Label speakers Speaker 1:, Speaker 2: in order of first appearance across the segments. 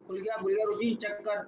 Speaker 1: खुल गया रुचि चेक कर।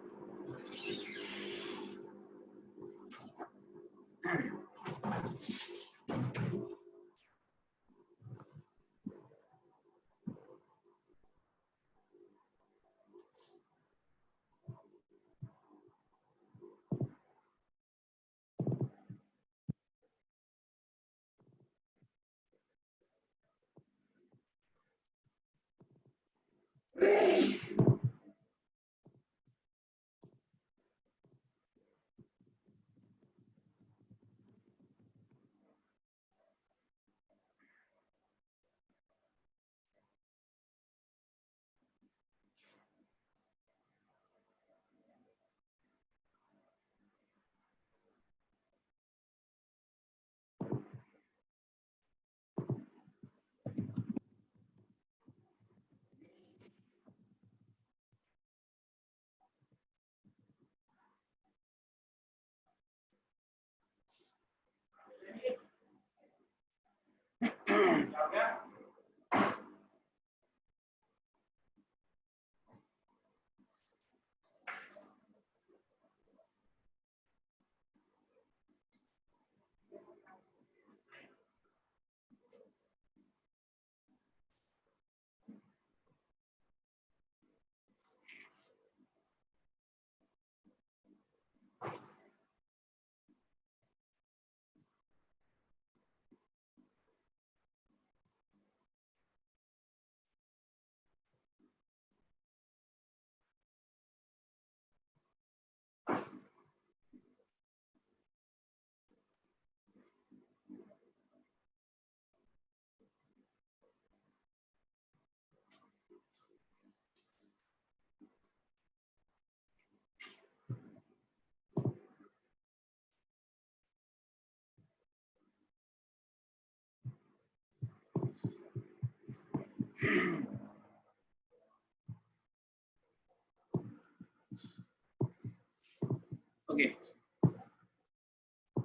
Speaker 1: Okay.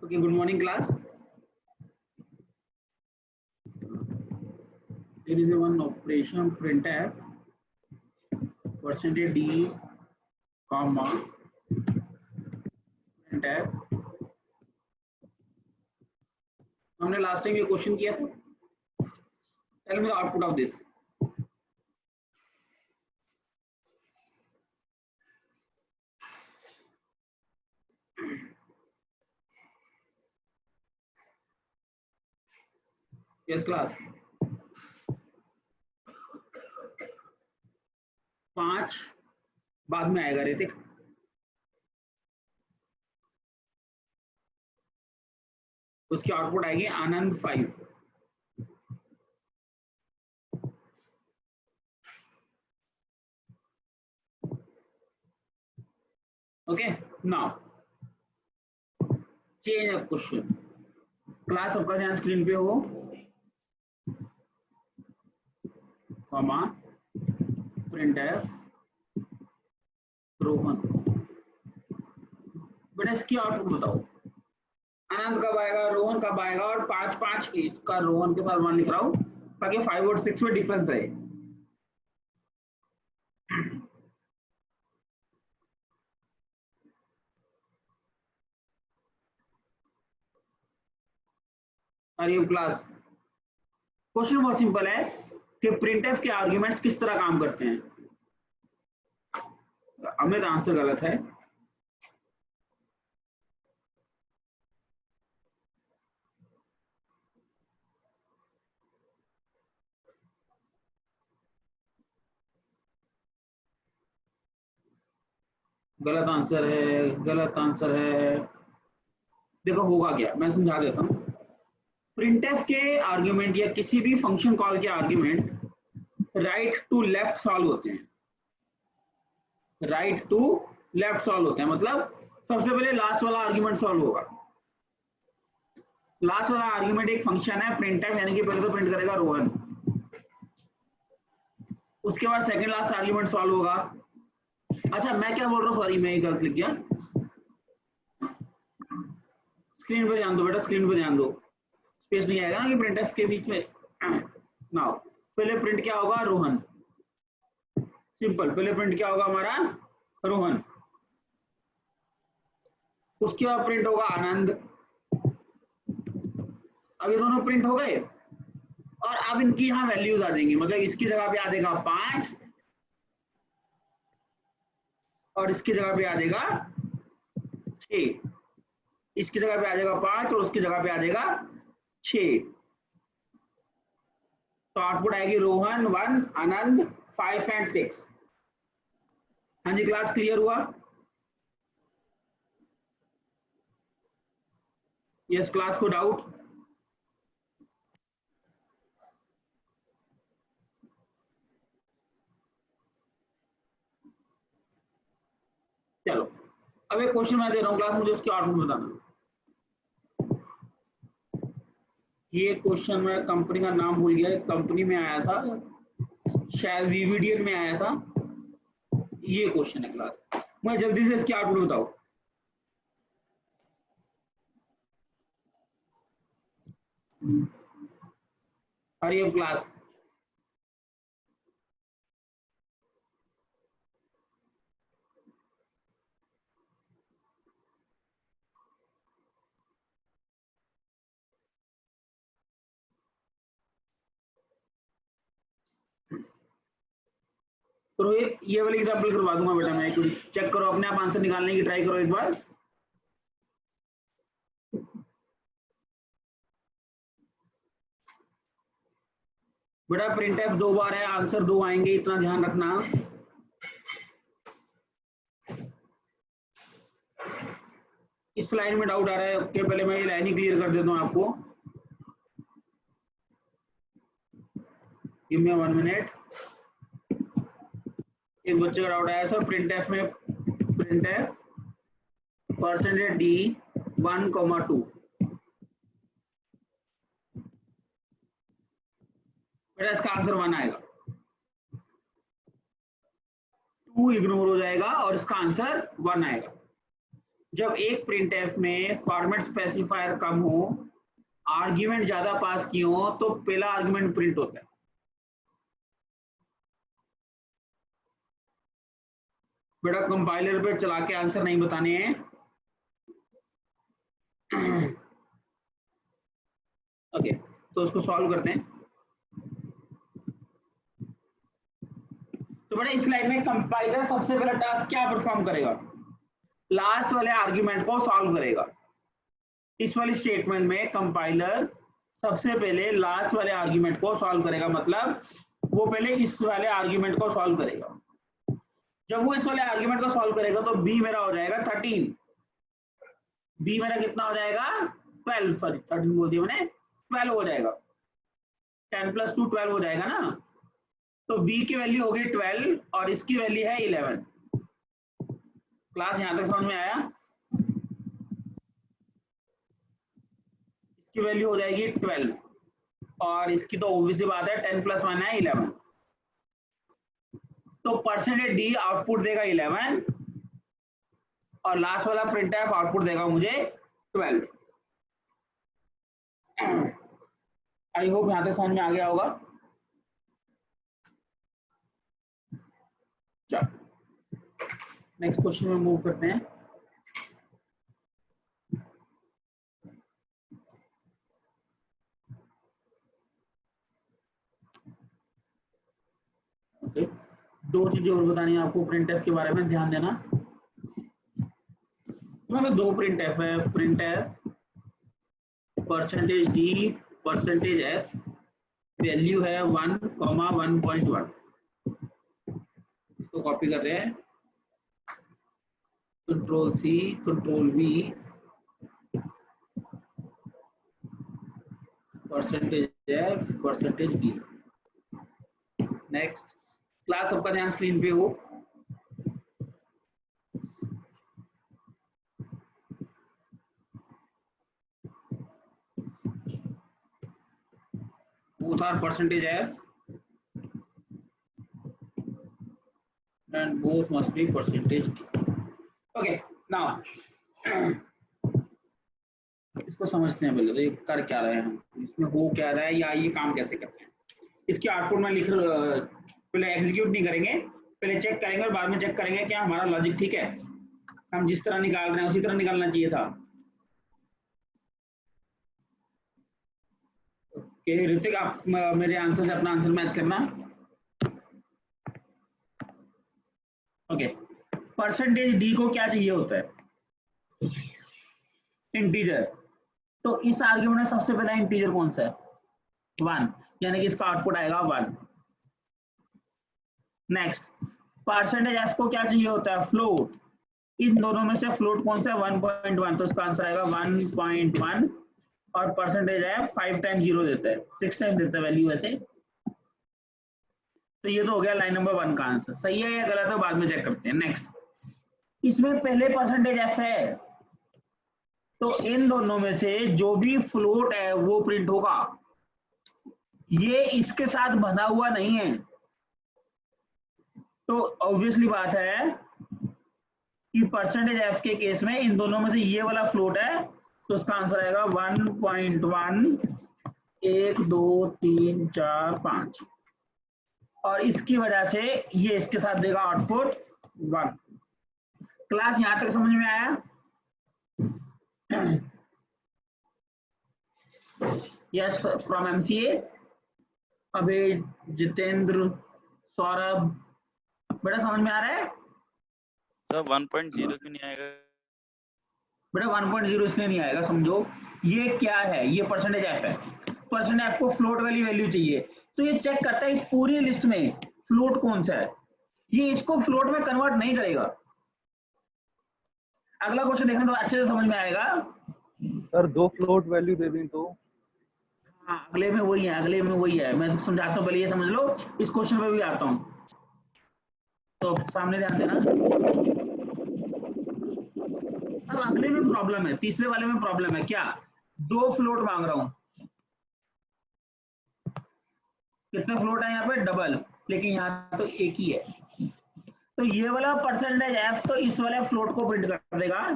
Speaker 1: Okay, good morning class. There is a one operation printf %d comma printf. हमने last time ये question किया था. Tell me the output of this. Yes class. 5 बाद में आएगा ऋतिक. उसकी आउटपुट आएगी आनंद 5. Okay now change of question. Class सबका ध्यान स्क्रीन पे हो. Comma printf Rohan. बेटा इसकी आउटपुट बताओ. आनंद कब आएगा, रोहन कब आएगा, और 5 इसका रोहन के साथ मान लिख रहा हूं ताकि 5 और 6 में डिफरेंस है. अरे क्लास क्वेश्चन बहुत सिंपल है कि प्रिंटफ के आर्गुमेंट्स किस तरह काम करते हैं. अमित आंसर गलत है. गलत आंसर है, गलत आंसर है. देखो होगा क्या, मैं समझा देता हूं. प्रिंटफ के आर्गुमेंट या किसी भी फंक्शन कॉल के argument right to left solve होते हैं. राइट टू लेफ्ट सॉल्व होते हैं मतलब सबसे पहले लास्ट वाला आर्गुमेंट सॉल्व होगा. लास्ट वाला आर्गुमेंट एक फंक्शन है प्रिंटफ, यानी कि पहले तो प्रिंट करेगा रोहन. उसके बाद सेकंड लास्ट आर्गुमेंट सॉल्व होगा. अच्छा मैं क्या बोल रहा हूँ, सॉरी मैं गलत लिख गया. स्क्रीन पे ध्यान दो बेटा, स्क्रीन पे ध्यान दो. स्पेस नहीं आएगा ना कि प्रिंटफ के बीच में. नाउ पहले प्रिंट क्या होगा, रोहन. सिंपल, पहले प्रिंट क्या होगा हमारा, रोहन, उसके बाद प्रिंट होगा आनंद। अब ये दोनों प्रिंट हो गए और अब इनकी यहाँ वैल्यूज आ जाएंगी, मतलब इसकी जगह पे आ जाएगा 5 और इसकी जगह पे आ जाएगा 6, इसकी जगह पे आ जाएगा 5 और उसकी जगह पे आ जाएगा 6। तो आउटपुट आएगी रोहन 1, आनंद 5 एंड 6। हाँ जी, क्लास क्लियर हुआ? यस, क्लास को डाउट? चलो, अब एक क्वेश्चन मैं दे रहा हूँ क्लास, मुझे उसकी आउटपुट बताना। ये क्वेश्चन मैं कंपनी का नाम भूल गया, कंपनी में आया था, शायद वीवीडीएन में आया था। ये क्वेश्चन है क्लास, मुझे जल्दी से इसकी आउटपुट बताओ। हरी अब क्लास। तो रोहित, ये वाली एग्जांपल करवा दूंगा बेटा मैं, चेक करो, अपने आप आंसर निकालने की ट्राई करो एक बार। बेटा प्रिंट एफ 2 बार है, आंसर 2 आएंगे, इतना ध्यान रखना। इस लाइन में डाउट आ रहा है, ओके, पहले मैं ये लाइन ही क्लियर कर देता हूँ आपको। Give me 1 minute. एक बच्चे का डाउट आया, सर प्रिंट एफ में प्रिंट एफ परसेंटेज डी 1,2, बेटा इसका आंसर 1 आएगा, 2 इग्नोर हो जाएगा और इसका आंसर 1 आएगा। जब एक प्रिंट एफ में फॉर्मेट स्पेसिफायर कम हो, आर्ग्यूमेंट ज्यादा पास की हो, तो पहला आर्ग्यूमेंट प्रिंट होता है। बेटा कंपाइलर पे चला के आंसर नहीं बताने हैं। ओके, तो उसको सॉल्व करते हैं। तो बेटा इस लाइन में कंपाइलर सबसे पहला टास्क क्या परफॉर्म करेगा, लास्ट वाले आर्ग्यूमेंट को सॉल्व करेगा। इस वाली स्टेटमेंट में कंपाइलर सबसे पहले लास्ट वाले आर्ग्यूमेंट को सॉल्व करेगा, मतलब वो पहले इस वाले आर्ग्यूमेंट को सॉल्व करेगा। जब वो इस वाले आर्ग्यूमेंट को सॉल्व करेगा तो बी मेरा हो जाएगा 13, बी मेरा कितना हो जाएगा 12, सॉरी 13 बोल दिया मैंने, 12 हो जाएगा, 10 + 2 12 हो जाएगा ना। तो बी की वैल्यू होगी 12 और इसकी वैल्यू है 11। क्लास यहां तक समझ में आया? इसकी वैल्यू हो जाएगी 12 और इसकी तो ऑब्वियसली बात है 10 + 1 है 11। तो परसेंटेज डी आउटपुट देगा 11 और लास्ट वाला प्रिंट एफ आउटपुट देगा मुझे 12। आई होप यहां तक समझ में आ गया होगा। चलो नेक्स्ट क्वेश्चन में मूव करते हैं। ओके, 2 चीजें और बतानी है आपको प्रिंट एफ के बारे में, ध्यान देना। तो 2 प्रिंट एफ है, printf percentage d percentage f, value है 1,1.1। इसको कॉपी कर रहे हैं, control C control V, percentage f percentage d. Next class, सबका ध्यान स्क्रीन पे हो। both are percentage f and both must be percentage d. Okay, now इसको समझते हैं पहले, तो ये कर क्या रहे हैं हम, इसमें हो क्या रहा है या ये काम कैसे करते हैं। इसके आउटपुट में लिख, पहले एग्जीक्यूट नहीं करेंगे, पहले चेक करेंगे और बाद में चेक करेंगे क्या हमारा लॉजिक ठीक है, हम जिस तरह निकाल रहे हैं उसी तरह निकालना चाहिए था। ओके ऋतिक, आप मेरे आंसर से अपना आंसर मैच करना। ओके, परसेंटेज डी को क्या चाहिए होता है? इंटीजर। तो इस आर्ग्यूमेंट में सबसे पहला इंटीजर कौन सा है? 1, यानी कि इसका आउटपुट आएगा 1। नेक्स्ट, परसेंटेज एफ को क्या चाहिए होता है? फ्लोट। इन दोनों में से फ्लोट कौन सा है? 1.1, तो इसका आंसर आएगा 1.1। और परसेंटेज एफ 5 टाइम 0 देता है, 6 टाइम देता है वैल्यू वैसे। तो ये तो हो गया लाइन नंबर 1 का आंसर। सही है या गलत है बाद में चेक करते हैं। नेक्स्ट, इसमें पहले परसेंटेज एफ है, तो इन दोनों में से जो भी फ्लोट है वो प्रिंट होगा। ये इसके साथ बंधा हुआ नहीं है, तो ऑब्वियसली बात है कि परसेंटेज एफ के केस में इन दोनों में से ये वाला फ्लोट है, तो उसका आंसर आएगा 1.1, 1 2 3 4 5, और इसकी वजह से ये इसके साथ देगा आउटपुट 1। क्लास यहां तक समझ में आया? Yes from MCA. अबे जितेंद्र, सौरभ, बेटा समझ में आ रहा है?
Speaker 2: तो 1.0 क्यों नहीं आएगा?
Speaker 1: बेटा 1.0 इसलिए नहीं आएगा, समझो ये क्या है, ये परसेंटेज एफ है। परसेंटेज एफ को फ्लोट वाली वैल्यू चाहिए, तो ये चेक करता है इस पूरी लिस्ट में फ्लोट कौन सा है। ये इसको फ्लोट में कन्वर्ट नहीं करेगा। अगला क्वेश्चन देखना तो अच्छे से समझ में आएगा।
Speaker 3: सर 2 फ्लोट वैल्यू दे दें तो?
Speaker 1: हाँ अगले में वही है, अगले में वही है। मैं समझाता हूँ, पहले ये समझ लो, इस क्वेश्चन पे भी आता हूँ, तो सामने ध्यान देना। अब अगले में प्रॉब्लम है, तीसरे वाले में प्रॉब्लम है क्या? 2 फ्लोट मांग रहा हूं। कितने फ्लोट है यहाँ पे? डबल, लेकिन यहाँ तो एक ही है। तो ये वाला परसेंटेज एफ तो इस वाले फ्लोट को प्रिंट कर देगा,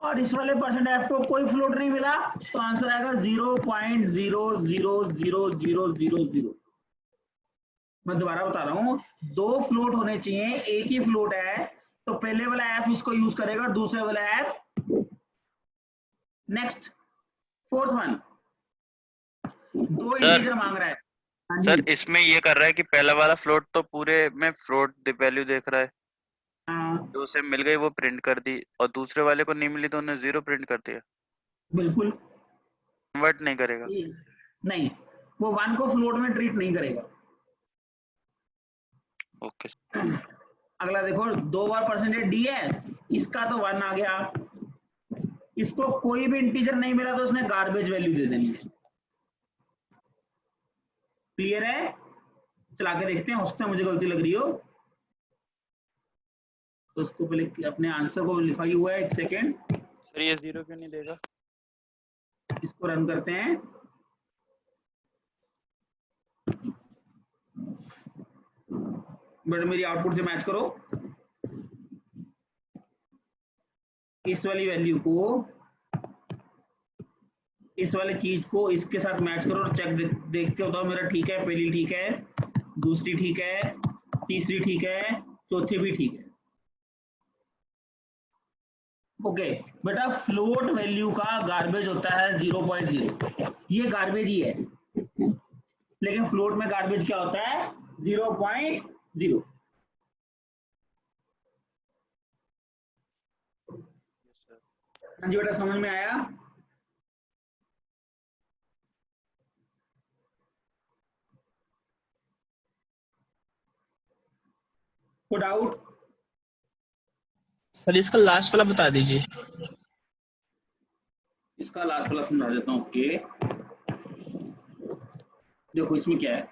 Speaker 1: और इस वाले परसेंटेज एफ को कोई फ्लोट नहीं मिला, तो आंसर आएगा 0.0000000। मैं दोबारा बता रहा हूँ, 2 फ्लोट होने चाहिए, एक ही फ्लोट है, तो पहले वाला एफ इसको यूज करेगा, दूसरे वाला F. Next, fourth one, 2 integer मांग रहा है। हाँ जी
Speaker 2: सर इसमें ये कर रहा है कि पहला वाला फ्लोट तो पूरे में फ्लोट वैल्यू देख रहा है, जो उसे मिल गई वो प्रिंट कर दी, और दूसरे वाले को नहीं मिली तो उन्हें 0 प्रिंट कर दिया।
Speaker 1: बिल्कुल
Speaker 2: कन्वर्ट नहीं करेगा?
Speaker 1: नहीं, वो 1 को फ्लोट में ट्रीट नहीं करेगा।
Speaker 2: ओके।
Speaker 1: अगला देखो, 2 बार परसेंटेज डी है, इसका तो 1 आ गया, इसको कोई भी इंटीजर नहीं मिला तो उसने गार्बेज वैल्यू दे देनी है। क्लियर है? चला के देखते हैं, हो सकता है मुझे गलती लग रही हो, तो उसको पहले अपने आंसर को लिखा ही हुआ है, 1 सेकेंड।
Speaker 2: सर ये 0 क्यों नहीं देगा?
Speaker 1: इसको रन करते हैं। बट मेरी आउटपुट से मैच करो, इस वाली वैल्यू को, इस वाले चीज को इसके साथ मैच करो और चेक देख के बताओ मेरा ठीक है। पहली ठीक है, दूसरी ठीक है, तीसरी ठीक है, चौथी भी ठीक है। ओके बेटा, फ्लोट वैल्यू का गार्बेज होता है 0.0, ये गार्बेज ही है, लेकिन फ्लोट में गार्बेज क्या होता है? 0.0। हाँ जी बेटा, समझ में आया? कोई डाउट?
Speaker 4: सर इसका लास्ट वाला बता दीजिए।
Speaker 1: इसका लास्ट वाला समझा देता हूँ। ओके देखो, इसमें क्या है,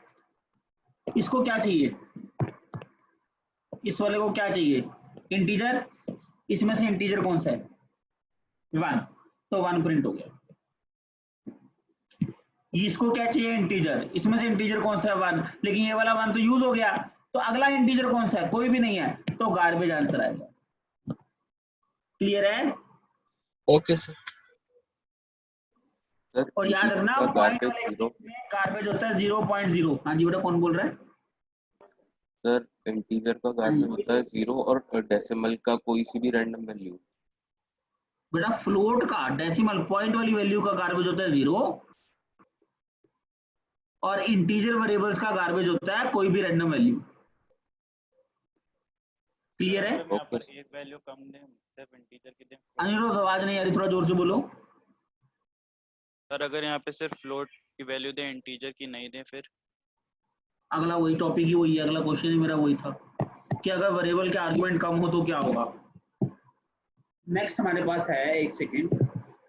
Speaker 1: इसको क्या चाहिए, इस वाले को क्या चाहिए? इंटीजर। इसमें से इंटीजर कौन सा है? 1, तो 1 प्रिंट हो गया। इसको क्या चाहिए? इंटीजर। इसमें से इंटीजर कौन सा है? 1, लेकिन ये वाला 1 तो यूज हो गया, तो अगला इंटीजर कौन सा है? कोई भी नहीं है, तो गार्बेज आंसर आएगा। क्लियर है?
Speaker 4: Okay sir.
Speaker 1: और याद रखना, पॉइंट वाले केस में गार्बेज होता है 0.0। हाँ जी बेटा, कौन बोल रहा है?
Speaker 5: सर इंटीजर का गार्बेज होता है 0 और डेसिमल का कोई सी भी रैंडम वैल्यू।
Speaker 1: बेटा फ्लोट का डेसिमल पॉइंट वाली वैल्यू का गार्बेज होता है 0 और इंटीजर वेरिएबल्स का गार्बेज होता है कोई भी रैंडम वैल्यू। क्लियर है?
Speaker 2: एक वैल्यू कम दें सिर्फ इंटीजर की दें।
Speaker 1: अनिरुद्ध आवाज नहीं आ रही, थोड़ा जोर से बोलो।
Speaker 2: सर अगर यहाँ पे सिर्फ फ्लोट की वैल्यू दें इंटीजर की नहीं दें फिर?
Speaker 1: अगला वही टॉपिक ही वही है, अगला क्वेश्चन ही मेरा वही था कि अगर वेरिएबल के आर्गुमेंट कम हो तो क्या होगा। नेक्स्ट हमारे पास है, एक सेकेंड,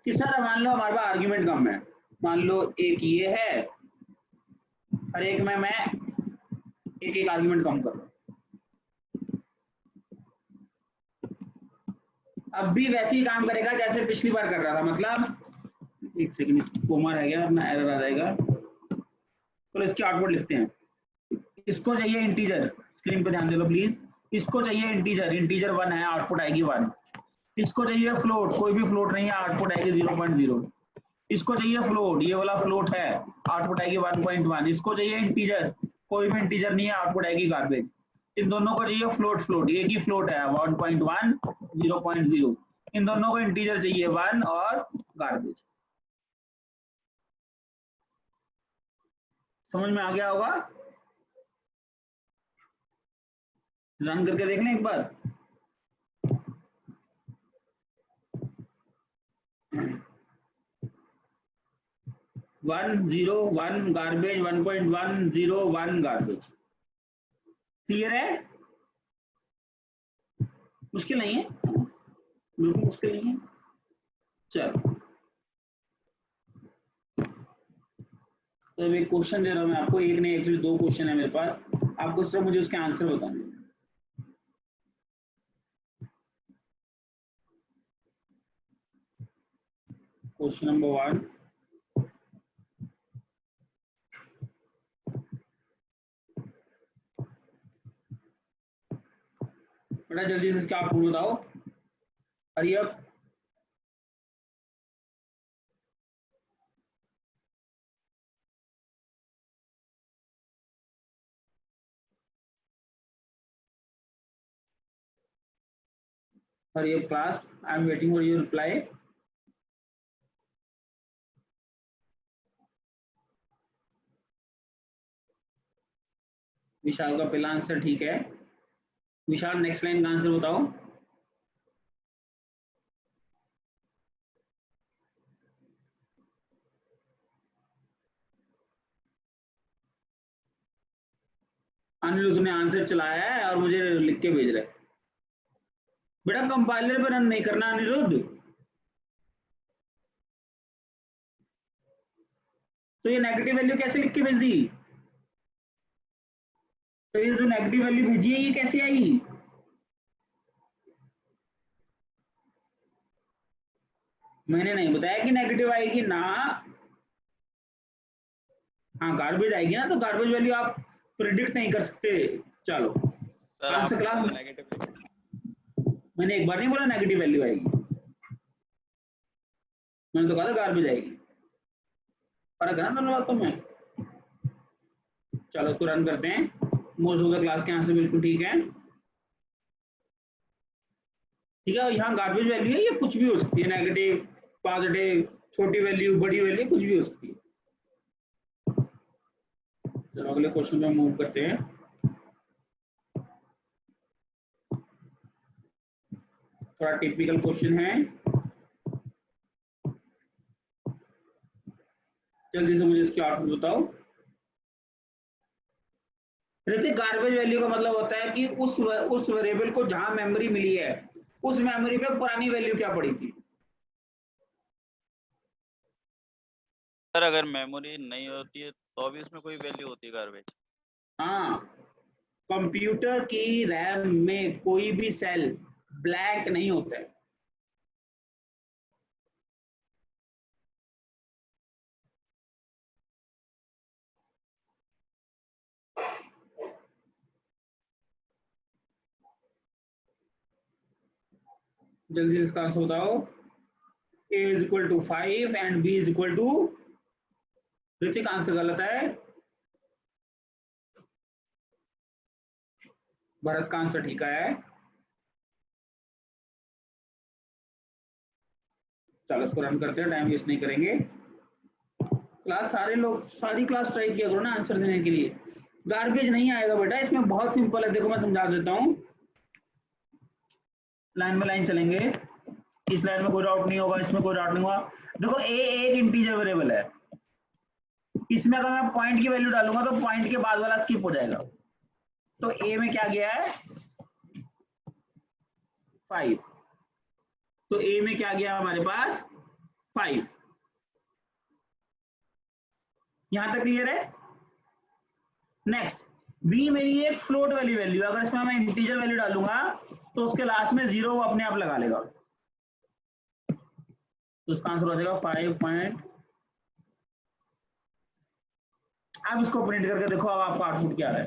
Speaker 1: कि सर मान लो हमारे पास आर्गुमेंट कम है, मान लो एक ये है, हर एक में मैं एक एक आर्गुमेंट कम कर रहा हूं। अब भी वैसे ही काम करेगा जैसे पिछली बार कर रहा था, मतलब एक सेकेंड कोमा रह गया अपना, एरर आ जाएगा। तो इसकी आउटपुट लिखते हैं। इसको चाहिए इंटीजर, स्क्रीन पे ध्यान दे लो प्लीज। इसको चाहिए इंटीजर, इंटीजर 1 है, आउटपुट आएगी 1। इसको चाहिए फ्लोट, कोई भी फ्लोट नहीं है, आउटपुट आएगी 0.0। इसको चाहिए फ्लोट, ये वाला फ्लोट है, आउटपुट आएगी 1.1। इसको चाहिए इंटीजर, कोई भी इंटीजर नहीं है, आउटपुट आएगी गार्बेज। इन दोनों को चाहिए फ्लोट, फ्लोट एक ही फ्लोट है 1.1 0.0। इन दोनों को इंटीजर चाहिए 1 और गार्बेज। समझ में आ गया होगा? रन करके देख लें एक बार। One zero one garbage, 1.101 garbage. Clear है? मुश्किल नहीं है, बिल्कुल मुश्किल नहीं है। चलो तो एक क्वेश्चन दे रहा हूं मैं आपको, एक नहीं एक्चुअली 2 क्वेश्चन है मेरे पास, आपको सिर्फ मुझे उसके आंसर बताने हैं। क्वेश्चन नंबर 1, बेटा जल्दी से इसका आप बताओ, hurry up. Hurry up class, I am waiting for your reply. Vishal का पहला आंसर ठीक है। विशाल नेक्स्ट लाइन का आंसर बताओ। अनिरुद्ध ने आंसर चलाया है और मुझे लिख के भेज रहा है। बेटा कंपाइलर पे रन नहीं करना अनिरुद्ध। तो ये नेगेटिव वैल्यू कैसे लिख के भेज दी? तो ये जो नेगेटिव वैल्यू भेजी है ये कैसे आई? मैंने नहीं बताया कि नेगेटिव आएगी ना। हाँ गार्बेज आएगी ना, तो गार्बेज वैल्यू आप प्रिडिक्ट नहीं कर सकते। चलो आंसर क्लास, मैंने एक बार नहीं बोला नेगेटिव वैल्यू आएगी, मैंने तो कहा था गार्बेज आएगी। फर्क है ना दोनों बातों में। चलो इसको रन करते हैं। मोस्ट ऑफ द क्लास के आंसर बिल्कुल ठीक है। ठीक है, यहाँ गार्बेज वैल्यू है, ये कुछ भी हो सकती है, नेगेटिव, पॉजिटिव, छोटी वैल्यू, बड़ी वैल्यू, कुछ भी हो सकती है। चलो अगले क्वेश्चन पे मूव करते हैं। थोड़ा टिपिकल क्वेश्चन है, जल्दी से मुझे इसकी आउटपुट बताओ। ऋतिक, गार्बेज वैल्यू का मतलब होता है कि उस वेरिएबल को जहां मेमोरी मिली है, उस मेमोरी पे पुरानी वैल्यू क्या पड़ी थी।
Speaker 2: सर अगर मेमोरी नहीं होती है तो भी उसमें कोई वैल्यू होती है गार्बेज?
Speaker 1: हाँ, कंप्यूटर की रैम में कोई भी सेल ब्लैंक नहीं होता है। जल्दी इसका आंसर बताओ। A is equal to 5 and B is equal to, Hrithik answer गलत है। भरत का आंसर ठीक आया है। चलो इसको रन करते हैं, टाइम वेस्ट नहीं करेंगे। क्लास सारे लोग सारी क्लास ट्राई किया करो ना आंसर देने के लिए, गार्बेज नहीं आएगा बेटा इसमें, बहुत सिंपल है। देखो मैं समझा देता हूँ, लाइन में लाइन चलेंगे, इस लाइन में कोई डाउट नहीं होगा, इसमें कोई डाउट नहीं होगा। देखो ए एक इंटीजर वेरिएबल है, इसमें अगर मैं पॉइंट की वैल्यू डालूंगा तो पॉइंट के बाद वाला स्किप हो जाएगा। तो ए में क्या गया है 5, तो ए में क्या गया हमारे पास 5। यहां तक क्लियर है। नेक्स्ट बी मेरी एक फ्लोट वाली वैल्यू, अगर इसमें मैं इंटीजर वैल्यू डालूंगा तो उसके लास्ट में 0 वो अपने आप लगा लेगा, तो इसका आंसर हो जाएगा 5 अब इसको प्रिंट करके देखो, अब आपका आउटपुट क्या है।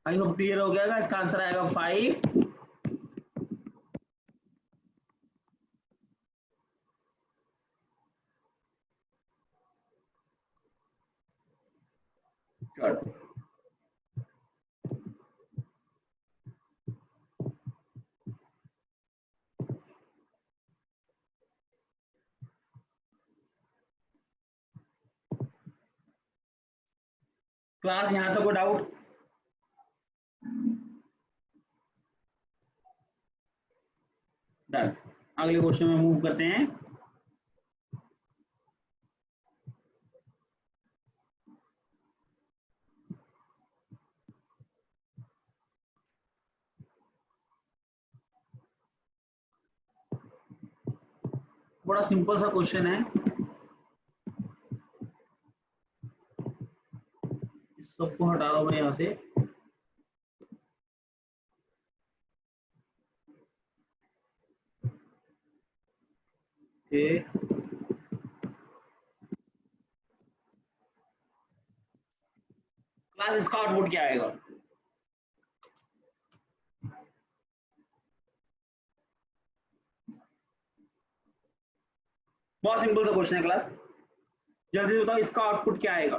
Speaker 1: आई होप क्लियर हो गया। इसका आंसर आएगा 5। क्लास यहां तक कोई डाउट? डन। अगले क्वेश्चन में मूव करते हैं। बड़ा सिंपल सा क्वेश्चन है, इस सबको हटा रहा हूं मैं यहां से। क्लास इसका आउटपुट क्या आएगा? बहुत सिंपल सा क्वेश्चन है क्लास, जल्दी बताओ इसका आउटपुट क्या आएगा।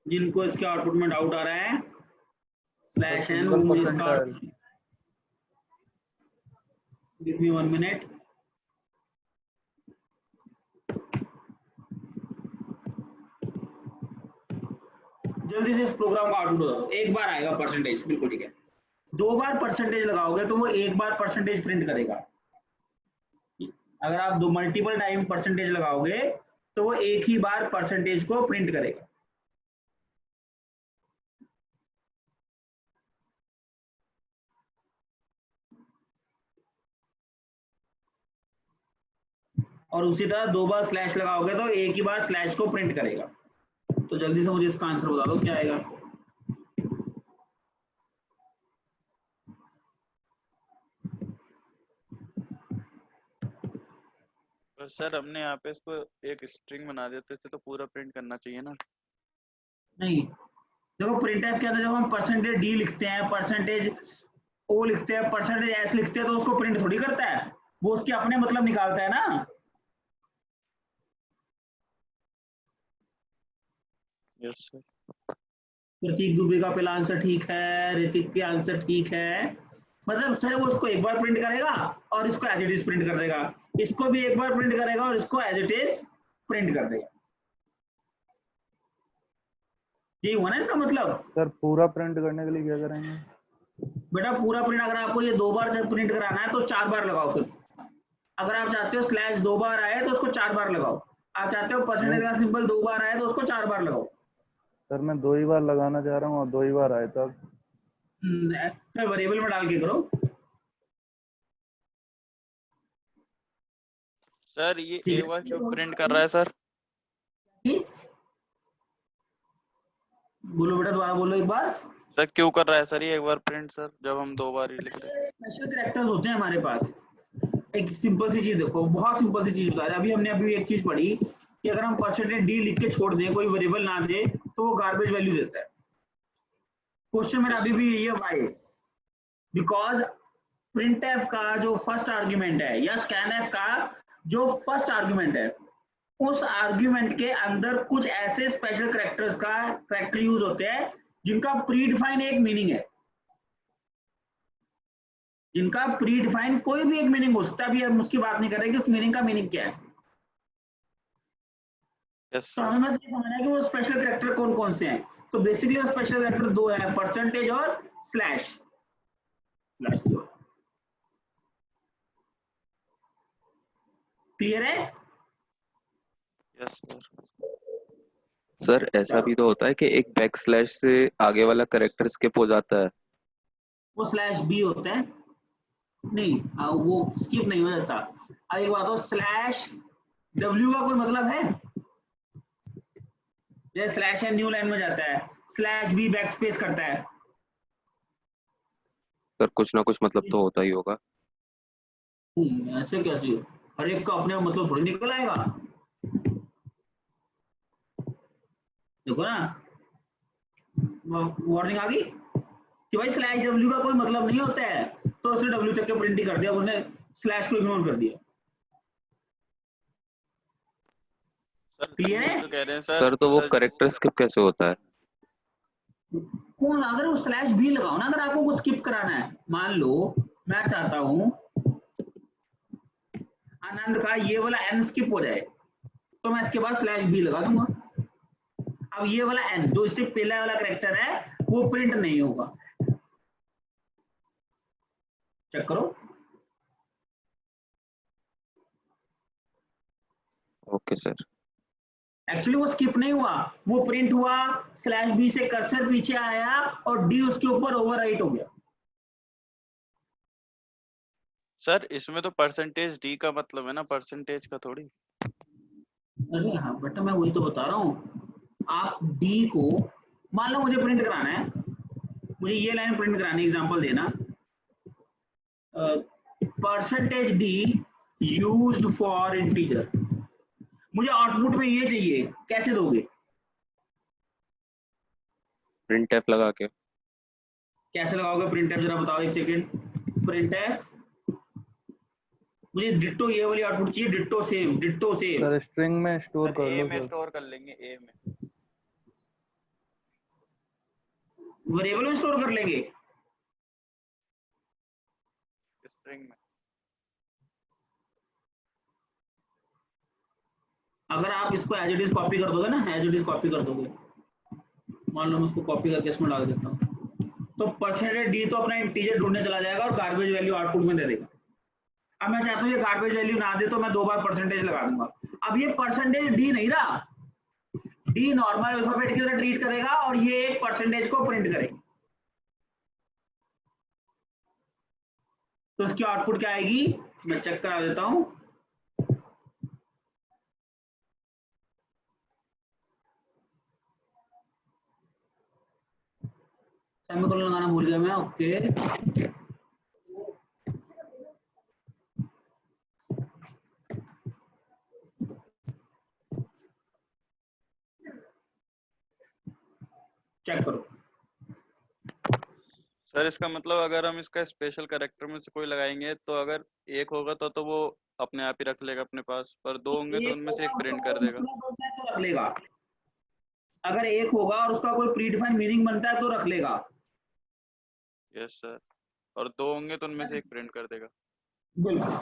Speaker 1: जिनको इसके आउटपुट में डाउट आ रहा है /n, वो मुझे इसका गिव मी 1 मिनट। जल्दी से इस प्रोग्राम का आउटपुट बताओ। एक बार आएगा परसेंटेज, बिल्कुल ठीक है। 2 बार परसेंटेज लगाओगे तो वो 1 बार परसेंटेज प्रिंट करेगा। अगर आप 2 मल्टीपल टाइम परसेंटेज लगाओगे तो वो एक ही बार परसेंटेज को प्रिंट करेगा। और उसी तरह 2 बार स्लैश लगाओगे तो एक ही बार स्लैश को प्रिंट करेगा। तो जल्दी से मुझे इसका आंसर बता दो क्या आएगा।
Speaker 2: सर हमने यहाँ पे इसको एक स्ट्रिंग बना देते थे तो पूरा प्रिंट करना चाहिए ना। नहीं
Speaker 1: देखो प्रिंटफ के अंदर जब हम परसेंटेज डी लिखते हैं, परसेंटेज ओ लिखते हैं, परसेंटेज एस लिखते हैं तो उसको प्रिंट थोड़ी करता है, वो उसके अपने मतलब निकालता है ना।
Speaker 2: Yes sir.
Speaker 1: प्रतीक दुबे का पहला आंसर ठीक है, ऋतिक के आंसर ठीक है। मतलब सर वो उसको एक बार प्रिंट करेगा और इसको एज इट इज प्रिंट कर देगा, इसको भी एक बार प्रिंट करेगा और इसको एज इट इज प्रिंट कर देगा। ये हुआ ना इनका मतलब।
Speaker 3: सर पूरा प्रिंट करने के लिए क्या करेंगे?
Speaker 1: बेटा पूरा प्रिंट अगर आपको ये 2 बार जब प्रिंट कराना है तो 4 बार लगाओ। फिर अगर आप चाहते हो स्लैश 2 बार आए तो उसको 4 बार लगाओ, आप चाहते हो परसेंटेज का सिंबल 2 बार आए तो उसको 4 बार लगाओ।
Speaker 3: सर मैं 2 ही बार लगाना चाह रहा हूँ और 2 ही बार आए तब।
Speaker 1: फिर वेरिएबल में डाल के करो।
Speaker 2: सर ये एक बार क्यों प्रिंट कर रहा है सर?
Speaker 1: बोलो बेटा, दोबारा बोलो एक बार।
Speaker 2: सर क्यों कर रहा है सर ये एक बार प्रिंट सर, जब हम 2 बार ही लिख रहे हैं?
Speaker 1: स्पेशल कैरेक्टर्स होते हैं हमारे पास। एक सिंपल सी चीज देखो, बहुत सिंपल सी चीज बता रहे, अभी हमने एक चीज पढ़ी कि अगर हम परसेंटेज डी लिख के छोड़ दें, कोई वेरिएबल ना दे, तो वो गार्बेज वैल्यू देता है। क्वेश्चन मेरा अभी भी यही है भाई, बिकॉज printf का जो फर्स्ट आर्ग्यूमेंट है या scanf का जो फर्स्ट आर्ग्यूमेंट है, उस आर्ग्यूमेंट के अंदर कुछ ऐसे स्पेशल कैरेक्टर्स का कैरेक्टर यूज होते हैं जिनका प्री डिफाइन एक मीनिंग है, जिनका प्री डिफाइन कोई भी एक मीनिंग हो सकता है। अभी हम उसकी बात नहीं कर रहे कि उस मीनिंग का मीनिंग क्या है।
Speaker 2: यस
Speaker 1: तो हमें बस ये समझना है कि वो स्पेशल कैरेक्टर कौन कौन से हैं। तो बेसिकली वो स्पेशल कैरेक्टर दो है, परसेंटेज और स्लैश। क्लियर है?
Speaker 2: Yes sir.
Speaker 5: सर ऐसा भी तो होता है कि एक बैक स्लैश से आगे वाला करेक्टर स्किप हो जाता है।
Speaker 1: वो स्लैश बी होता है, नहीं वो स्किप नहीं हो जाता। अब एक बात हो, स्लैश डब्ल्यू का कोई मतलब है? जैसे स्लैश है न्यू लाइन में जाता है, स्लैश बी बैक स्पेस करता है।
Speaker 5: सर कुछ ना कुछ मतलब तो होता ही होगा।
Speaker 1: ऐसे कैसे? हर एक का अपने मतलब थोड़ी निकल आएगा। देखो ना, वार्निंग आ गई कि भाई स्लैश डब्ल्यू का कोई मतलब नहीं होता है, तो उसने डब्ल्यू चक्के प्रिंट ही कर दिया, उसने स्लैश को इग्नोर कर दिया।
Speaker 2: सर
Speaker 1: क्लियर
Speaker 2: ये
Speaker 1: है?
Speaker 2: जो कह रहे हैं
Speaker 5: सर तो वो करेक्टर स्किप कैसे होता है?
Speaker 1: कौन, अगर वो स्लैश बी लगाओ ना, अगर आपको कुछ स्किप कराना है, मान लो मैं चाहता हूं आनंद का ये वाला एन स्किप हो जाए, तो मैं इसके बाद स्लैश बी लगा दूंगा। अब ये वाला एन जो इससे पहला वाला कैरेक्टर है वो प्रिंट नहीं होगा। चेक करो।
Speaker 5: Okay sir.
Speaker 1: एक्चुअली वो स्किप नहीं हुआ, वो प्रिंट हुआ, स्लैश बी से कर्सर पीछे आया और डी उसके ऊपर ओवरराइट हो गया।
Speaker 2: सर इसमें तो परसेंटेज डी का मतलब है ना, परसेंटेज का थोड़ी।
Speaker 1: अरे हाँ बेटा, मैं वही तो बता रहा हूँ। आप डी को, मान लो मुझे प्रिंट कराना है, मुझे ये लाइन प्रिंट करानी, एग्जांपल देना, percentage D used for integer, मुझे आउटपुट में ये चाहिए, कैसे दोगे?
Speaker 5: प्रिंट एफ लगा के।
Speaker 1: कैसे लगाओगे प्रिंट एफ, जरा बताओ, एक सेकेंड। प्रिंट एफ, मुझे डिट्टो ये वाली आउटपुट चाहिए, ditto same, ditto same.
Speaker 3: Sir string में स्टोर
Speaker 2: सर
Speaker 3: कर
Speaker 2: ए
Speaker 3: लो
Speaker 2: में
Speaker 3: सर।
Speaker 2: स्टोर कर लेंगे, ए में।
Speaker 1: वेरिएबल में स्टोर कर लेंगे।
Speaker 2: स्ट्रिंग में।
Speaker 1: अगर आप इसको एज इट इज कॉपी कर दोगे ना, एज इट इज कॉपी कर दोगे, मान लो मैं उसको कॉपी करके इसमें डाल देता हूँ, तो परसेंटेज डी तो अपना इंटीजर ढूंढने चला जाएगा और गार्बेज वैल्यू आउटपुट में दे देगा। अब मैं चाहता हूँ ये गार्बेज वैल्यू ना दे, तो मैं 2 बार परसेंटेज लगा दूंगा। अब ये परसेंटेज डी नहीं रहा, डी नॉर्मल अल्फाबेट की तरह ट्रीट करेगा और ये एक परसेंटेज को प्रिंट करेगा। तो इसकी आउटपुट क्या आएगी, मैं चेक करा देता हूं। सेमीकोलन लगाना भूल गया मैं, ओके। चेक करो।
Speaker 2: सर इसका मतलब अगर हम इसका स्पेशल कैरेक्टर में से कोई लगाएंगे तो अगर एक होगा तो वो अपने आप ही रख लेगा अपने पास, पर दो होंगे तो
Speaker 1: एक
Speaker 2: उनमें से
Speaker 1: होगा,
Speaker 2: एक
Speaker 1: उसका
Speaker 2: प्रिंट कर
Speaker 1: कोई
Speaker 2: देगा।
Speaker 1: मतलब बनता है तो रख लेगा। अगर एक होगा और उसका कोई प्रीडिफाइंड मीनिंग बनता है तो रख लेगा।
Speaker 2: Yes sir. और दो होंगे तो उनमें से एक प्रिंट कर देगा।
Speaker 1: बिल्कुल।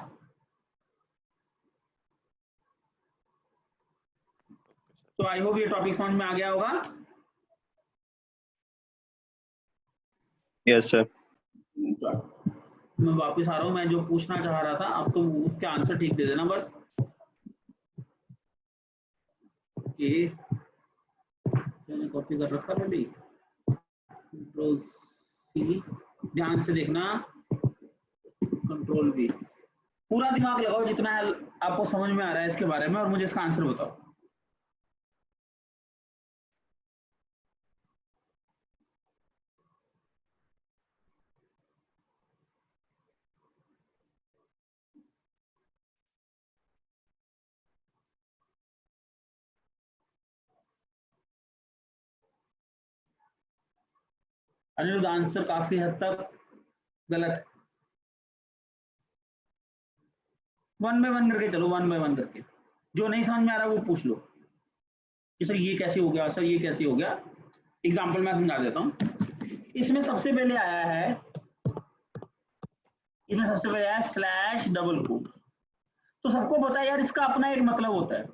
Speaker 1: तो आई होप ये टॉपिक समझ में आ गया होगा।
Speaker 3: Yes sir.
Speaker 1: मैं वापस आ रहा हूँ, मैं जो पूछना चाह रहा था, अब तो उसके आंसर ठीक दे देना बस। कि मैंने कॉपी कर रखा पहले, कंट्रोल सी, ध्यान से देखना, कंट्रोल वी, पूरा दिमाग लगाओ जितना आपको समझ में आ रहा है इसके बारे में, और मुझे इसका आंसर बताओ। अनिरुद्ध आंसर काफी हद तक गलत है। 1 बाय 1 करके चलो, 1 बाय 1 करके। जो नहीं समझ में आ रहा वो पूछ लो कि सर ये कैसे हो गया, सर ये कैसे हो गया। एग्जाम्पल मैं समझा देता हूँ। इसमें सबसे पहले आया है, स्लैश डबल कोट। तो सबको पता है यार इसका अपना एक मतलब होता है,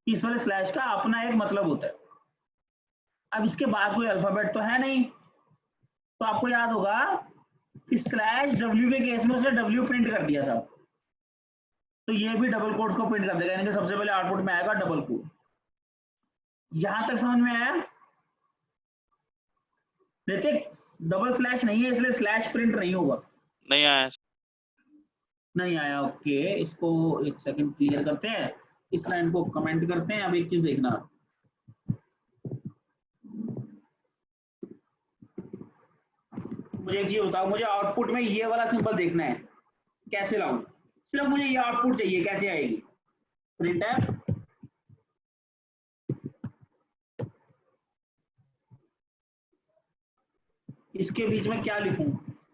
Speaker 1: इस वाले स्लैश का अपना एक मतलब होता है। अब इसके बाद कोई अल्फाबेट तो है नहीं, तो आपको याद होगा कि स्लैश डब्ल्यू के केस में उसने डब्ल्यू प्रिंट कर दिया था, तो ये भी डबल कोट्स को प्रिंट कर देगा, यानी कि सबसे पहले आउटपुट में आएगा डबल कोट। यहां तक समझ में आया? ऋतिक, डबल स्लैश नहीं है इसलिए स्लैश प्रिंट नहीं होगा।
Speaker 2: नहीं आया।
Speaker 1: नहीं आया, ओके। इसको एक सेकंड क्लियर करते हैं, इस लाइन को कमेंट करते हैं। अब एक चीज देखना, मुझे एक चीज बताओ, मुझे आउटपुट में ये वाला सिंबल देखना है, कैसे लाऊं? सिर्फ मुझे ये आउटपुट चाहिए, कैसे आएगी? प्रिंट एफ, इसके बीच में क्या लिखूं?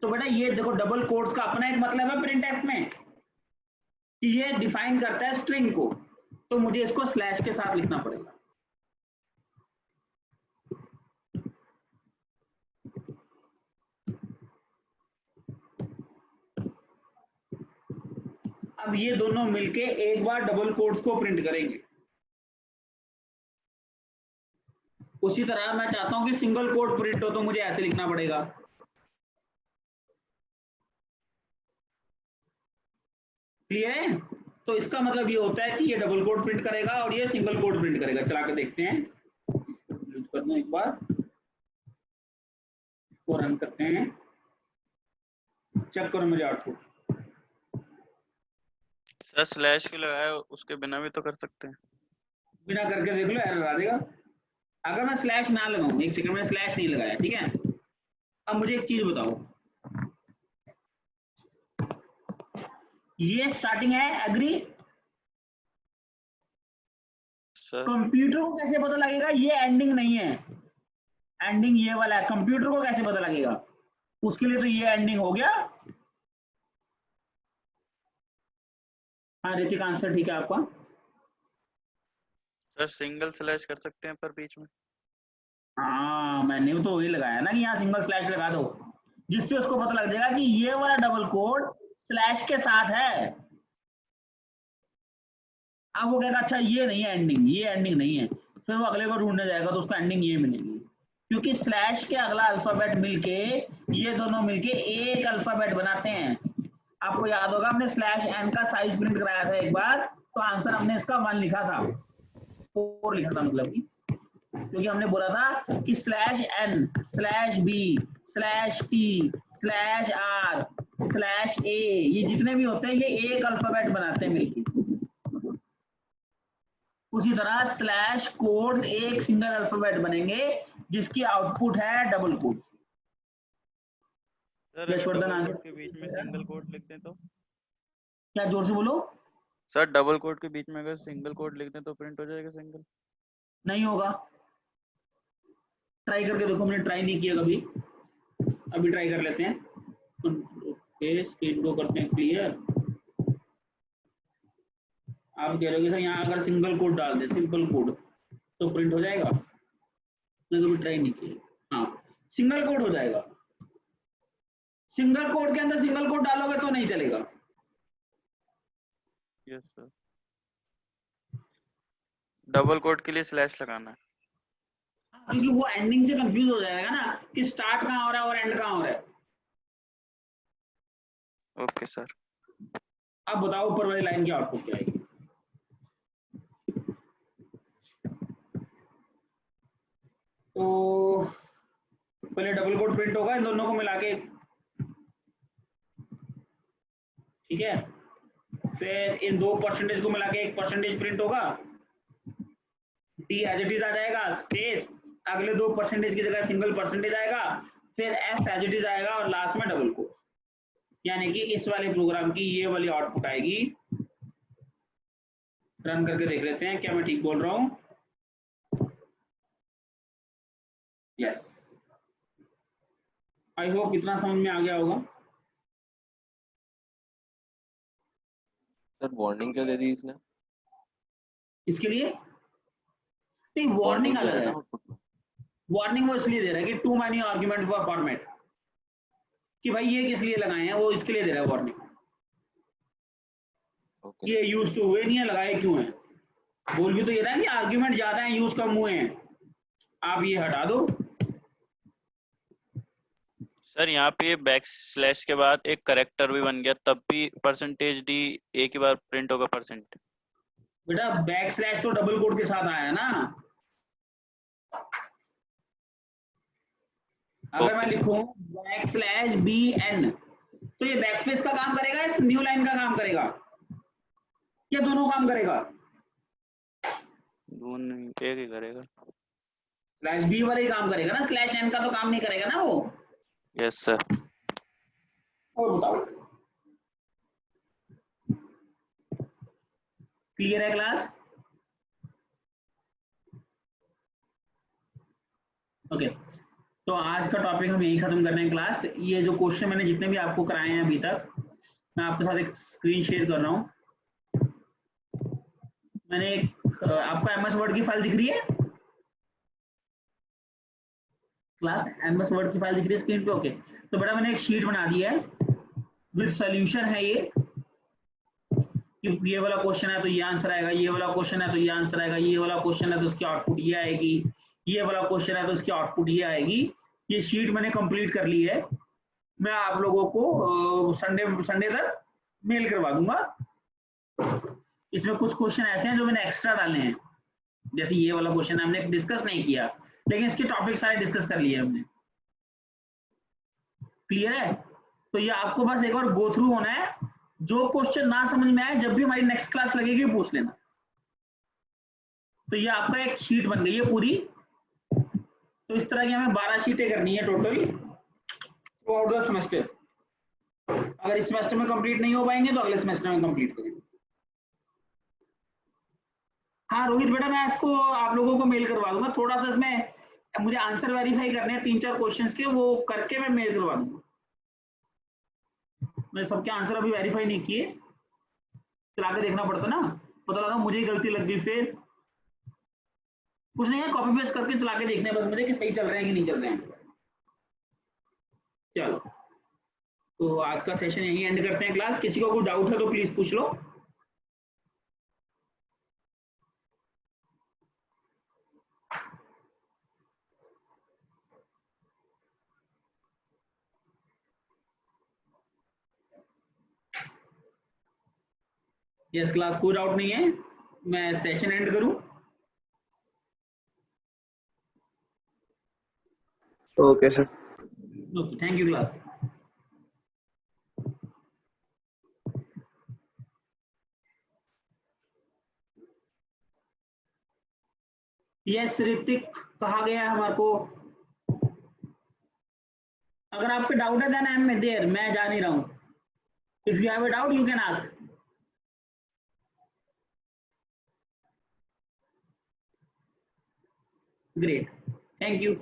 Speaker 1: तो बेटा ये देखो, डबल कोट्स का अपना एक मतलब है प्रिंट एफ में कि ये डिफाइन करता है स्ट्रिंग को, तो मुझे इसको स्लैश के साथ लिखना पड़ेगा। अब ये दोनों मिलके एक बार डबल कोट्स को प्रिंट करेंगे। उसी तरह मैं चाहता हूं कि सिंगल कोट प्रिंट हो, तो मुझे ऐसे लिखना पड़ेगा। क्लियर है? तो इसका मतलब ये होता है कि ये डबल कोट प्रिंट करेगा और ये सिंगल कोट प्रिंट करेगा। चला के देखते हैं, इसको डिलीट कर दूं एक बार, इसको रन करते हैं, चेक करो मुझे आउटपुट।
Speaker 2: सर स्लैश क्यों लगाया, उसके बिना भी तो कर सकते हैं।
Speaker 1: बिना करके देख लो, एरर आ जाएगा। अगर मैं स्लैश ना लगाऊं, एक सेकंड में स्लैश नहीं लगाया, ठीक है। अब मुझे एक चीज बताओ, ये स्टार्टिंग है, एग्री? कंप्यूटर को कैसे पता लगेगा ये एंडिंग नहीं है? एंडिंग ये वाला है, कंप्यूटर को कैसे पता लगेगा? उसके लिए तो ये एंडिंग हो गया। हाँ ऋतिक, आंसर ठीक है आपका।
Speaker 2: सर सिंगल स्लैश कर सकते हैं पर बीच में।
Speaker 1: हाँ मैंने तो वही लगाया ना कि यहाँ सिंगल स्लैश लगा दो, जिससे उसको पता लग जाएगा कि ये वाला डबल कोड स्लैश के साथ है। अब वो कहेगा अच्छा ये नहीं है एंडिंग, ये एंडिंग नहीं है, फिर वो अगले को ढूंढने जाएगा तो उसको एंडिंग ये मिलेगी, क्योंकि स्लैश के अगला अल्फाबेट मिलके, ये दोनों मिलके एक अल्फाबेट बनाते हैं। आपको याद होगा हमने स्लैश एन का साइज प्रिंट कराया था एक बार, तो आंसर हमने इसका 1 लिखा था, 4 लिखा था मतलब कि, क्योंकि हमने बोला था कि slash n, slash b, slash t, slash r, slash a, ये जितने भी होते हैं ये एक अल्फाबेट बनाते हैं मिलके। उसी तरह स्लैश कोड एक सिंगल अल्फाबेट बनेंगे जिसकी आउटपुट है डबल कोड। यशवर्धन आंसर
Speaker 2: के बीच में सिंगल कोड लिख दें तो?
Speaker 1: क्या, जोर से बोलो
Speaker 2: सर। डबल कोड के बीच में अगर सिंगल कोड लिख दें तो प्रिंट हो जाएगा सिंगल?
Speaker 1: नहीं होगा, ट्राई करके देखो। हमने ट्राई नहीं किया कभी, अभी ट्राई कर लेते हैं। ओके, स्क्रीन को करते हैं क्लियर। आप कह रहे हो कि सर यहाँ अगर सिंगल कोड डाल दे, सिंपल कोड, तो प्रिंट हो जाएगा? मैंने कभी ट्राई नहीं किया। हाँ, सिंगल कोड हो जाएगा। सिंगल कोड के अंदर सिंगल कोड डालोगे तो नहीं चलेगा।
Speaker 2: Yes sir. डबल कोड के लिए स्लैश लगाना है,
Speaker 1: क्योंकि वो एंडिंग से कंफ्यूज हो जाएगा ना कि स्टार्ट कहाँ हो रहा है और एंड कहाँ हो रहा है।
Speaker 2: Okay sir.
Speaker 1: अब बताओ ऊपर वाली लाइन की आउटपुट क्या आएगी? तो पहले डबल कोड प्रिंट होगा इन दोनों को मिला के, ठीक है। फिर इन 2% को मिला के 1% प्रिंट होगा, डी एज इट इज आ जाएगा, स्पेस, अगले 2% की जगह सिंगल परसेंटेज आएगा, फिर एफ एज इट इज आएगा और लास्ट में डबल कोड। यानी कि इस वाले प्रोग्राम की ये वाली आउटपुट आएगी। रन करके देख लेते हैं क्या मैं ठीक बोल रहा हूं। यस, आई होप इतना समझ में आ गया होगा।
Speaker 5: सर वार्निंग क्यों दे दी इसने?
Speaker 1: इसके लिए नहीं, वार्निंग
Speaker 5: दे रहा
Speaker 1: अलग
Speaker 5: है ना
Speaker 1: है।
Speaker 5: आउटपुट में।
Speaker 1: वार्निंग वो इसलिए दे रहा है कि too many argument for format, कि भाई ये किस लिए लगाए हैं, वो इसके लिए दे रहा है वार्निंग।
Speaker 5: ओके
Speaker 1: ये यूज तो हुए नहीं है, लगाए क्यों हैं। बोल भी तो ये रहा है कि आर्ग्यूमेंट ज्यादा है, यूज कम हुए हैं, आप ये हटा दो।
Speaker 2: सर यहाँ पे बैक स्लैश के बाद एक करेक्टर भी बन गया, तब भी परसेंटेज डी एक ही बार प्रिंट होगा परसेंट।
Speaker 1: बेटा बैक स्लैश तो डबल कोड के साथ आया है ना। अगर मैं
Speaker 2: ओके सर।
Speaker 1: लिखूं बैक स्लैश बी एन, तो ये बैक स्पेस का काम करेगा, इस न्यू लाइन का काम करेगा, या दोनों काम करेगा?
Speaker 2: दोनों एक ही करेगा।
Speaker 1: स्लैश बी वाला ही काम करेगा ना, स्लैश एन का तो काम नहीं करेगा ना वो।
Speaker 2: Yes sir.
Speaker 1: और बताओ, क्लियर है क्लास? ओके, तो आज का टॉपिक हम यही खत्म कर रहे हैं क्लास। ये जो क्वेश्चन मैंने जितने भी आपको कराए हैं अभी तक, मैं आपके साथ एक स्क्रीन शेयर कर रहा हूँ। मैंने आपको एमएस वर्ड की फाइल दिख रही है क्लास? एमएस वर्ड की फाइल दिख रही है स्क्रीन पे? ओके, तो बेटा मैंने एक शीट बना दी है विद सॉल्यूशन है ये, कि ये वाला क्वेश्चन है तो ये आंसर आएगा, ये वाला क्वेश्चन है तो ये आंसर आएगा, ये वाला क्वेश्चन है तो उसकी आउटपुट ये आएगी, ये वाला क्वेश्चन है तो उसकी आउटपुट ये आएगी। ये शीट मैंने कंप्लीट कर ली है, मैं आप लोगों को संडे तक मेल करवा दूंगा। इसमें कुछ क्वेश्चन ऐसे हैं जो मैंने एक्स्ट्रा डाले हैं, जैसे ये वाला क्वेश्चन हमने डिस्कस नहीं किया, लेकिन इसके टॉपिक सारे डिस्कस कर लिए हमने। क्लियर है? तो ये आपको बस एक बार गो थ्रू होना है, जो क्वेश्चन ना समझ में आए जब भी हमारी नेक्स्ट क्लास लगेगी पूछ लेना। तो ये आपका एक शीट बन गई है पूरी। तो इस तरह की हमें 12 शीटें करनी है total through out the semester. अगर इस सेमेस्टर में कंप्लीट नहीं हो पाएंगे तो अगले सेमेस्टर में कंप्लीट करेंगे। हाँ रोहित बेटा, मैं इसको आप लोगों को मेल करवा दूंगा। थोड़ा सा इसमें मुझे आंसर वेरीफाई करने हैं 3-4 क्वेश्चंस के, वो करके मैं मेल करवा दूंगा। मैं सबके आंसर अभी वेरीफाई नहीं किए, चला के देखना पड़ता ना, पता लगा मुझे ही गलती लग गई, फिर कुछ नहीं है, कॉपी पेस्ट करके चला के देखने बस मुझे कि सही चल रहे हैं कि नहीं चल रहे हैं। चलो, तो आज का सेशन यही एंड करते हैं क्लास। किसी को कोई डाउट है तो प्लीज पूछ लो। यस क्लास, कोई डाउट नहीं है, मैं सेशन एंड करूं?
Speaker 4: Okay sir.
Speaker 1: Okay, thank you class. Yes Hrithik, कहा गया है हमारे को। अगर आपके डाउट है देन आई एम देयर, मैं जा नहीं रहा हूं। If you have a doubt you can ask. Great, thank you.